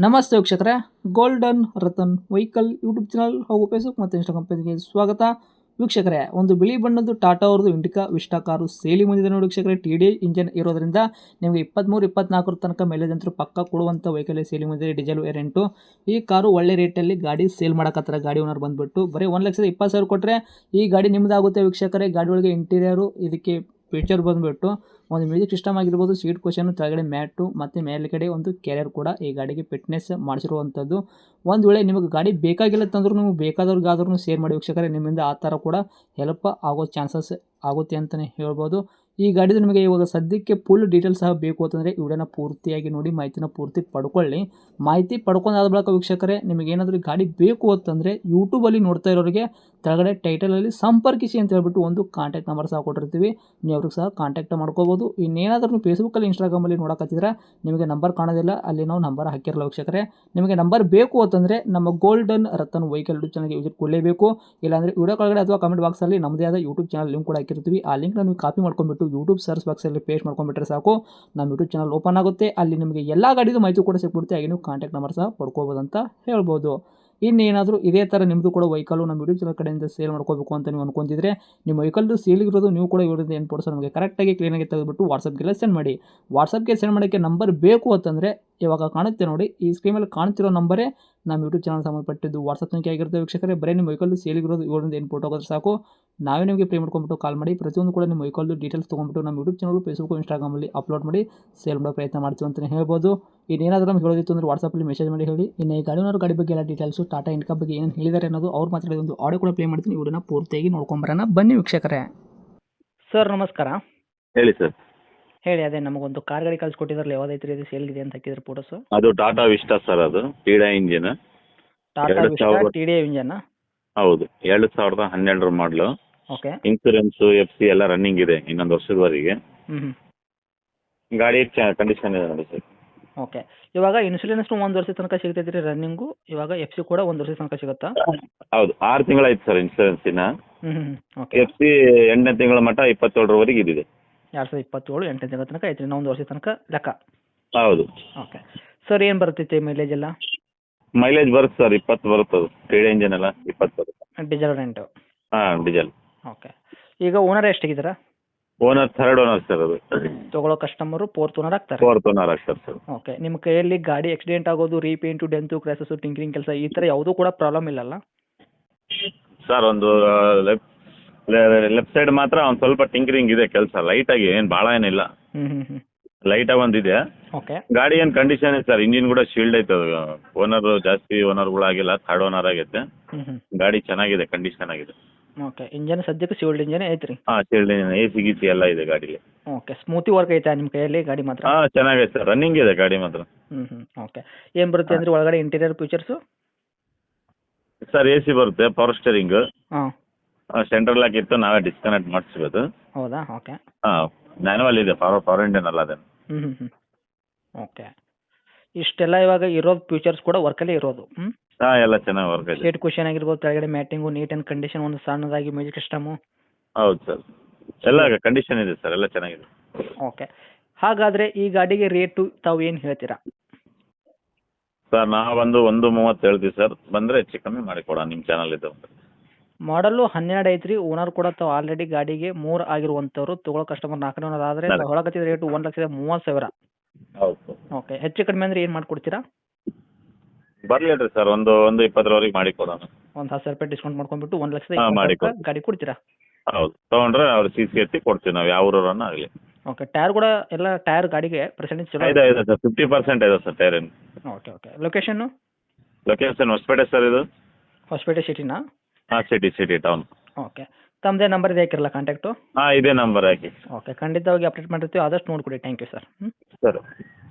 ನಮಸ್ತೆ ವೀಕ್ಷಕರೇ, golden Ratan vehicle YouTube channel ಹಾಗೂ ಫೇಸ್ಬುಕ್ ಮತ್ತು ಇನ್ಸ್ಟಾಗ್ರಾಮ್ ಪೇಜ್ಗೆ ಸ್ವಾಗತ. ವೀಕ್ಷಕರೇ, ಒಂದು ಬಿಳಿ ಬಣ್ಣದ್ದು ಟಾಟಾ ಅವ್ರದ್ದು ಇಂಡಿಕಾ ವಿಸ್ಟಾ ಕಾರು ಸೇಲಿ ಬಂದಿದೆ ನೋಡಿ ವೀಕ್ಷಕರೇ. TDI ಇಂಜನ್ ಇರೋದ್ರಿಂದ ನಿಮಗೆ 23-24 ತನಕ ಮೈಲೇಜ್ ಅಂತೂ ಪಕ್ಕ ಕೊಡುವಂಥ ವೆಹಿಕಲ್ ಸೇಲಿ ಬಂದಿದೆ. Diesel variant. ಈ ಕಾರು ಒಳ್ಳೆ ರೇಟಲ್ಲಿ ಗಾಡಿ ಸೇಲ್ ಮಾಡಕತ್ತಾರೆ. ಗಾಡಿ ಓನರ್ ಬಂದುಬಿಟ್ಟು ಬರೀ 1,20,000 ಕೊಟ್ಟರೆ ಈ ಗಾಡಿ ನಿಮ್ಮದಾಗುತ್ತೆ ವೀಕ್ಷಕರೇ. ಗಾಡಿ ಒಳಗೆ ಇಂಟೀರಿಯರು, ಇದಕ್ಕೆ ಫೀಚರ್ ಬಂದುಬಿಟ್ಟು ಒಂದು ಮ್ಯೂಸಿಕ್ ಸಿಸ್ಟಮ್ ಆಗಿರ್ಬೋದು, ಸೀಟ್ ಕುಷನ್ನು, ಕೆಳಗಡೆ ಮ್ಯಾಟು ಮತ್ತು ಮೇಲ್ಗಡೆ ಒಂದು ಕ್ಯಾರಿಯರ್ ಕೂಡ ಈ ಗಾಡಿಗೆ ಫಿಟ್ನೆಸ್ ಮಾಡಿಸಿರುವಂಥದ್ದು. ಒಂದು ವೇಳೆ ನಿಮಗೆ ಗಾಡಿ ಬೇಕಾಗಿಲ್ಲ ತಂದ್ರೂ ನೀವು ಬೇಕಾದವ್ರಿಗಾದ್ರೂ ಶೇರ್ ಮಾಡಿ ವೀಕ್ಷಕರೇ. ನಿಮ್ಮಿಂದ ಆ ಥರ ಕೂಡ ಹೆಲ್ಪ್ ಆಗೋ ಚಾನ್ಸಸ್ ಆಗುತ್ತೆ ಅಂತಲೇ ಹೇಳ್ಬೋದು. ಈ ಗಾಡಿದು ನಿಮಗೆ ಇವಾಗ ಸದ್ಯಕ್ಕೆ ಫುಲ್ ಡೀಟೇಲ್ಸ್ ಸಹ ಬೇಕು ಅಂತಂದರೆ ವಿಡಿಯೋನ ಪೂರ್ತಿಯಾಗಿ ನೋಡಿ, ಮಾಹಿತಿನ ಪೂರ್ತಿ ಪಡ್ಕೊಳ್ಳಿ. ಮಾಹಿತಿ ಪಡ್ಕೊಂಡಾದ ಬಳಿಕ ವೀಕ್ಷಕರೇ, ನಿಮಗೆ ಏನಾದರೂ ಗಾಡಿ ಬೇಕು ಅಂತಂದರೆ ಯೂಟ್ಯೂಬಲ್ಲಿ ನೋಡ್ತಾ ಇರೋರಿಗೆ ಕೆಳಗಡೆ ಟೈಟಲಲ್ಲಿ ಸಂಪರ್ಕಿಸಿ ಅಂತ ಹೇಳ್ಬಿಟ್ಟು ಒಂದು ಕಾಂಟ್ಯಾಕ್ಟ್ ನಂಬರ್ ಸಹ ಕೊಟ್ಟಿರ್ತೀವಿ. ನೀವು ಅವ್ರಿಗೆ ಸಹ ಕಾಂಟ್ಯಾಕ್ಟ್ ಮಾಡ್ಕೋಬೋದು. ಇನ್ನೇನಾದರೂ ನೀವು ಫೇಸ್ಬುಕ್ಕಲ್ಲಿ, ಇನ್ಸ್ಟಾಗ್ರಾಮಲ್ಲಿ ನೋಡೋಕತ್ತಿದ್ರೆ ನಿಮಗೆ ನಂಬರ್ ಕಾಣೋದಿಲ್ಲ, ಅಲ್ಲಿ ನಾವು ನಂಬರ್ ಹಾಕಿರಲ್ಲ ವೀಕ್ಷಕರೇ. ನಿಮಗೆ ನಂಬರ್ ಬೇಕು ಅಂತಂದರೆ ನಮ್ಮ ಗೋಲ್ಡನ್ ರತನ್ ವೆಹಿಕಲ್ ಯೂಟ್ಯೂಬ್ ಚಾನಲ್ಗೆ ವಿಸಿಟ್ ಕೊಡಲೇಬೇಕು. ಇಲ್ಲಾಂದರೆ ವಿಡಿಯೋ ಕೆಳಗಡೆ ಅಥವಾ ಕಮೆಂಟ್ ಬಾಕ್ಸಲ್ಲಿ ನಮ್ಮದೇ ಆದ ಯೂಟ್ಯೂಬ್ ಚಾನಲ್ ಲಿಂಕ್ ಕೂಡ ಹಾಕಿರ್ತೀವಿ. ಆ ಲಿಂಕ್ನ ನೀವು ಕಾಪಿ ಮಾಡ್ಕೊಂಡ್ಬಿಟ್ಟು ಯೂಟ್ಯೂಬ್ ಸರ್ಚ್ ಬಾಕ್ಸಲ್ಲಿ ಪೇಸ್ಟ್ ಮಾಡ್ಕೊಂಡ್ಬಿಟ್ರೆ ಸಾಕು, ನಮ್ಮ ಯೂಟ್ಯೂಬ್ ಚಾನಲ್ ಓಪನ್ ಆಗುತ್ತೆ. ಅಲ್ಲಿ ನಿಮಗೆ ಎಲ್ಲ ಗಾಡಿದು ಮಾಹಿತಿ ಕೂಡ ಸಿಕ್ಬಿಡುತ್ತೆ. ಹಾಗೆ ನೀವು ಕಾಂಟ್ಯಾಕ್ಟ್ ನಂಬರ್ ಸಹ ಪಡ್ಕೋಬೋದು ಅಂತ ಹೇಳ್ಬೋದು. ಇನ್ನೇನಾದರೂ ಇದೇ ಥರ ನಿಮ್ಮದು ಕೂಡ ವೆಹಿಕಲ್ಲು ನಮ್ಮ ಯೂಟ್ಯೂಬ್ ಚಾನಲ್ ಕಡೆಯಿಂದ ಸೇಲ್ ಮಾಡ್ಕೋಬೇಕು ಅಂತ ನೀವು ಅನ್ಕೊಂತಿದ್ರೆ, ನಿಮ್ಮ ವೆಹಿಕಲ್ದು ಸೇಲಿಗಿರೋದು ನೀವು ಕೂಡ ಇವರಿಂದ ಏನು ಫೋಟೋಸ್ ನಮಗೆ ಕರೆಕ್ಟಾಗಿ ಕ್ಲೀನಾಗಿ ತೆಗೆದುಬಿಟ್ಟು ವಾಟ್ಸಪ್ಗೆಲ್ಲ ಸೆಂಡ್ ಮಾಡಿ. ವಾಟ್ಸಪ್ಗೆ ಸೆಂಡ್ ಮಾಡೋಕ್ಕೆ ನಂಬರ್ ಬೇಕು ಅಂತಂದರೆ ಇವಾಗ ಕಾಣುತ್ತೆ ನೋಡಿ, ಈ ಸ್ಕ್ರೀನ್ ಮೇಲೆ ಕಾಣ್ತಿರೋ ನಂಬರೇ ನಮ್ಮ ಯೂಟ್ಯೂಬ್ ಚಾನಲ್ ಸಂಬಂಧಪಟ್ಟಿದ್ದು ವಾಟ್ಸಪ್ ಸಂಖ್ಯೆ ಆಗಿರುತ್ತೆ ವೀಕ್ಷಕರೇ. ಬರೀ ನಿಮ್ಮ ವೆಹಿಕಲ್ದು ಸೇಲಿಗಿರೋದು ಇವರಿಂದ ಏನು ಫೋಟೋ ಹೋಗೋದ್ರೆ ಸಾಕು, ನಾವೇ ನಿಮಗೆ ಪೇ ಮಾಡ್ಕೊಂಬಿಟ್ಟು ಕಾಲ್ ಮಾಡಿ ಪ್ರತಿಯೊಂದು ಕೂಡ ನಿಮ್ಮ ವೆಹಿಕಲ್ದು ಡೀಟೇಲ್ಸ್ ತೊಗೊಂಡ್ಬಿಟ್ಟು ನಮ್ಮ ಯೂಟ್ಯೂಬ್ ಚಾನಲ್, ಫೇಸ್ಬುಕ್, ಇನ್ಸ್ಟಾಗ್ರಾಮಲ್ಲಿ ಅಪ್ಲೋಡ್ ಮಾಡಿ ಸೇಲ್ ಮಾಡೋ ಪ್ರಯತ್ನ ಮಾಡ್ತೀವಿ ಅಂತಲೇ ಹೇಳ್ಬೋದು. ಇನ್ನೇನಾದರೂ ನಮ್ಗೆ ಹೇಳೋದಿತ್ತು ಅಂದರೆ ವಾಟ್ಸಪ್ಪಲ್ಲಿ ಮೆಸೇಜ್ ಮಾಡಿ ಹೇಳಿ. ಇನ್ನು ಈ ಗಾಡಿನವರು ಗಾಡಿ ಬಗ್ಗೆ ಎಲ್ಲ ಡೀಟೇಲ್ಸು, ಟಾಟಾ ಇಂಡಿಕಾ ಬಗ್ಗೆ ಏನು ಹೇಳಿದ್ದಾರೆ ಅನ್ನೋದು ಅವ್ರು ಮಾತಾಡಿದ ಒಂದು ಆಡಿಯೋ ಕೂಡ ಪ್ಲೇ ಮಾಡ್ತೀನಿ. ಇವರನ್ನ ಪೂರ್ತಿಯಾಗಿ ನೋಡ್ಕೊಂಬರೋಣ ಬನ್ನಿ ವೀಕ್ಷಕರೇ. ಸರ್ ನಮಸ್ಕಾರ. ಹೇಳಿ ಸರ್. ಹೇಳಿ, ಅದೇ ನಮಗೊಂದು ಕಾರ್ ಗಾಡಿ ಕಳಿಸ್ಕೊಟ್ಟಿದ್ರಲ್ಲ, ಯಾವುದೈತ್ರಿ ಇದು ಸೇಲ್ಗಿದೆ ಅಂತ ಹಾಕಿದ್ರೆ ಫೋಟೋಸು? ಅದು ಟಾಟಾ ವಿಸ್ಟಾ ಸರ್, ಅದು TDI engine. Tata Vista TDI engine? ಹೌದು, 2012 ಮಾಡಲು. ಓಕೆ. ಇನ್ಸೂರೆನ್ಸು, FC ಎಲ್ಲ ರನ್ನಿಂಗ್ ಇದೆ ಇನ್ನೊಂದು ವರ್ಷದವರೆಗೆ. ಗಾಡಿ ಕಂಡೀಷನ್ ಇದೆ ನೋಡಿ ಸರ್. ಓಕೆ. ಇವಾಗ ಇನ್ಸೂರೆನ್ಸ್ 1 ವರ್ಷದ ತನಕ ಸಿಗ್ತೈತೆ ರೀ ರನ್ನಿಂಗು. ಇವಾಗ FC ಕೂಡ 1 ವರ್ಷದ ತನಕ ಸಿಗುತ್ತಾ? ಹೌದು, 6 ತಿಂಗಳಾಯ್ತು ಸರ್ ಇನ್ಸೂರೆನ್ಸಿನ. ಓಕೆ. FC 8ನೇ ತಿಂಗಳ ಮಟ್ಟ 27ರವರೆಗೆ ಇದಿದೆ. 2027 8ನೇ ತಿಂಗಳ ತನಕ ಐತ್ರಿ, ಇನ್ನೂ 1 ವರ್ಷದ ತನಕ ಲೆಕ್ಕ. ಹೌದು. ಓಕೆ ಸರ್, ಏನು ಬರ್ತೈತೆ ಮೈಲೇಜ್ ಎಲ್ಲ? ಮೈಲೇಜ್ ಬರುತ್ತೆ ಸರ್, 20 ಬರುತ್ತೆ. ಅದು TDI ಇಂಜಿನ್ ಎಲ್ಲ 20 ಬರುತ್ತೆ. Diesel rent? ಹಾಂ, ಡೀಸೆಲ್. ಓಕೆ. ಈಗ ಓನರ್ ಎಷ್ಟಾಗಿದ್ದೀರಾ? Owner 3rd owner sir. ಅದು ತೊಗೊಳ್ಳೋ ಕಸ್ಟಮರು 4th ಓನರ್ ಆಗ್ತಾರೆ? 4th ಓನರ್ ಆಗ್ತಾರೆ ಸರ್. ಓಕೆ. ನಿಮ್ಮ ಕೈಯಲ್ಲಿ ಗಾಡಿ ಆಕ್ಸಿಡೆಂಟ್ ಆಗೋದು, ರೀಪೇಂಟು, ಡೆಂತು, ಕ್ರ್ಯಾಸಸ್ಸು, ಟಿಂಕರಿಂಗ್ ಕೆಲಸ ಈ ಥರ ಯಾವುದೂ ಕೂಡ ಪ್ರಾಬ್ಲಮ್ ಇಲ್ಲಲ್ಲ ಸರ್? ಒಂದು ಲೆಫ್ಟ್ ಸೈಡ್ ಮಾತ್ರ ಒಂದು ಸ್ವಲ್ಪ ಟಿಂಕರಿಂಗ್ ಇದೆ ಕೆಲಸ, ಲೈಟಾಗಿ, ಏನು ಭಾಳ ಏನಿಲ್ಲ, ಲೈಟಾಗಿ ಒಂದಿದೆ. ಓಕೆ. ಗಾಡಿ ಏನು ಕಂಡೀಷನ್ ಇದೆ ಸರ್, ಇಂಜಿನ್ ಕೂಡ ಶೀಲ್ಡ್ ಐತೆ. ಅದು ಓನರ್ ಜಾಸ್ತಿ ಓನರ್ಗಳಾಗಿಲ್ಲ, 3rd ಓನರ್ ಆಗೈತೆ. ಗಾಡಿ ಚೆನ್ನಾಗಿದೆ, ಕಂಡೀಷನ್ ಆಗಿದೆ. ಓಕೆ. ಇಂಜನ್ ಸದ್ಯಕ್ಕೆ ಶೀಲ್ಡ್ ಇಂಜನ್ ಐತ್ರಿ? ಹಾಂ, ಶೀಲ್ಡ್ ಇಂಜಿನ್, AC ಗೀಸಿ ಎಲ್ಲ ಇದೆ ಗಾಡೀಲಿ. ಓಕೆ. ಸ್ಮೂತಿ ವರ್ಕ್ ಐತಾ ನಿಮ್ಮ ಕೈಯಲ್ಲಿ ಗಾಡಿ ಮಾತ್ರ? ಹಾಂ, ಚೆನ್ನಾಗೈತೆ ಸರ್, ರನ್ನಿಂಗ್ ಇದೆ ಗಾಡಿ ಮಾತ್ರ. ಓಕೆ. ಏನು ಬರುತ್ತೆ ಅಂದರೆ ಒಳಗಡೆ ಇಂಟೀರಿಯರ್ ಫೀಚರ್ಸು? ಸರ್, AC ಬರುತ್ತೆ, ಪವರ್ ಸ್ಟೇರಿಂಗ್, ಹಾಂ, ಸೆಂಟ್ರಲ್ ಲಾಕ್ ಇತ್ತು, ನಾವೇ ಡಿಸ್ಕನೆಕ್ಟ್ ಮಾಡಿಸ್ಬೋದು. ಹೌದಾ? ಓಕೆ. ಹಾಂ, ಮ್ಯಾನುವಲ್ ಇದೆ, ಪವರ್ ಇಂಜಿನ್ ಅಲ್ಲ ಅದೇನು. ಓಕೆ. ಇಷ್ಟೆಲ್ಲ ಇವಾಗ ಇರೋದು ಫೀಚರ್ಸ್ ಕೂಡ ವರ್ಕಲ್ಲೇ ಇರೋದು? ಹಾಂ, ಎಲ್ಲ ಚೆನ್ನಾಗಿ ವರ್ಕ್ ಇದೆ. ಸೀಟ್ ಕುಷನ್ ಆಗಿರ್ಬೋದು, ಕೆಳಗಡೆ ಮ್ಯಾಟಿಂಗು, ನೀಟ್ ಆ್ಯಂಡ್ ಕಂಡೀಷನ್, ಒಂದು ಸಣ್ಣದಾಗಿ ಮ್ಯೂಸಿಕ್ ಸಿಸ್ಟಮು? ಹೌದು ಸರ್, ಎಲ್ಲ ಕಂಡೀಷನ್ ಇದೆ ಸರ್, ಎಲ್ಲ ಚೆನ್ನಾಗಿದೆ. ಓಕೆ. ಹಾಗಾದರೆ ಈ ಗಾಡಿಗೆ ರೇಟು ತಾವು ಏನು ಹೇಳ್ತೀರಾ? ಸರ್, ನಾವೊಂದು 1.30 ಹೇಳ್ತೀವಿ ಸರ್, ಬಂದರೆ ಹೆಚ್ಚು ಕಮ್ಮಿ ಮಾಡಿಕೊಡೋಣ ನಿಮ್ಮ ಚಾನಲ್ ಇದು. ಮಾಡಲು 12 ಐತ್ರಿ. ಓನರ್ ಕೂಡ ತಾವು ಆಲ್ರೆಡಿ ಗಾಡಿಗೆ 3 ಆಗಿರುವಂಥವ್ರು. ತೊಗೊಳ್ಳೋ ಕಸ್ಟಮರ್ 4ನೇ ಓನರ್ ಆದರೆ ಹೊಳಕತ್ತಿದ ರೇಟು 1,30,000. ಹೌದು ಸರ್. ಓಕೆ. ಹೆಚ್ಚು ಕಡಿಮೆ ಅಂದರೆ ಏನು ಮಾಡಿಕೊಡ್ತೀರಾ? ಬರಲಿ ರೀ ಸರ್, ಒಂದು 20ರವರೆಗೆ ಮಾಡಿಕೊಡೋಣ. ಒಂದು 10,000 ರೂಪಾಯಿ ಡಿಸ್ಕೌಂಟ್ ಮಾಡ್ಕೊಂಡ್ಬಿಟ್ಟು ಹಾಂ, 1,20,000 ಗಾಡಿ ಕೊಡ್ತೀರಾ? ಹೌದು, ತೊಗೊಂಡ್ರೆ ಅವ್ರು CC ಎತ್ತಿ ಕೊಡ್ತೀವಿ ನಾವು, ಯಾವ ಊರನ್ನ ಆಗಲಿ. ಓಕೆ. ಟೈರ್ ಕೂಡ ಎಲ್ಲ ಟೈರ್ ಗಾಡಿಗೆ ಪರ್ಸೆಂಟೇಜ್ ಚಲೋ ಇದೆ ಸರ್, 50% ಇದೆ ಸರ್ ಟೈರ್ ಏನು. ಓಕೆ. ಓಕೆ. ಲೊಕೇಶನ್ನು? ಲೊಕೇಶನ್ ಹೊಸಪೇಟೆ ಸರ್, ಇದು ಹೊಸಪೇಟೆ ಸಿಟಿನಾ? ಹಾಂ, ಸಿಟಿ ಟೌನ್. ಓಕೆ. ತಮ್ಮದೇ ನಂಬರ್ ಇದೆ ಹಾಕಿರಲ್ಲ ಕಾಂಟ್ಯಾಕ್ಟು? ಹಾಂ, ಇದೇ ನಂಬರ್ ಹಾಕಿ. ಓಕೆ. ಖಂಡಿತವಾಗಿ ಅಪ್ಡೇಟ್ ಮಾಡಿರ್ತೀವಿ, ಆದಷ್ಟು ನೋಡಿಕೊಡಿ. Thank you sir. ಸರಿ.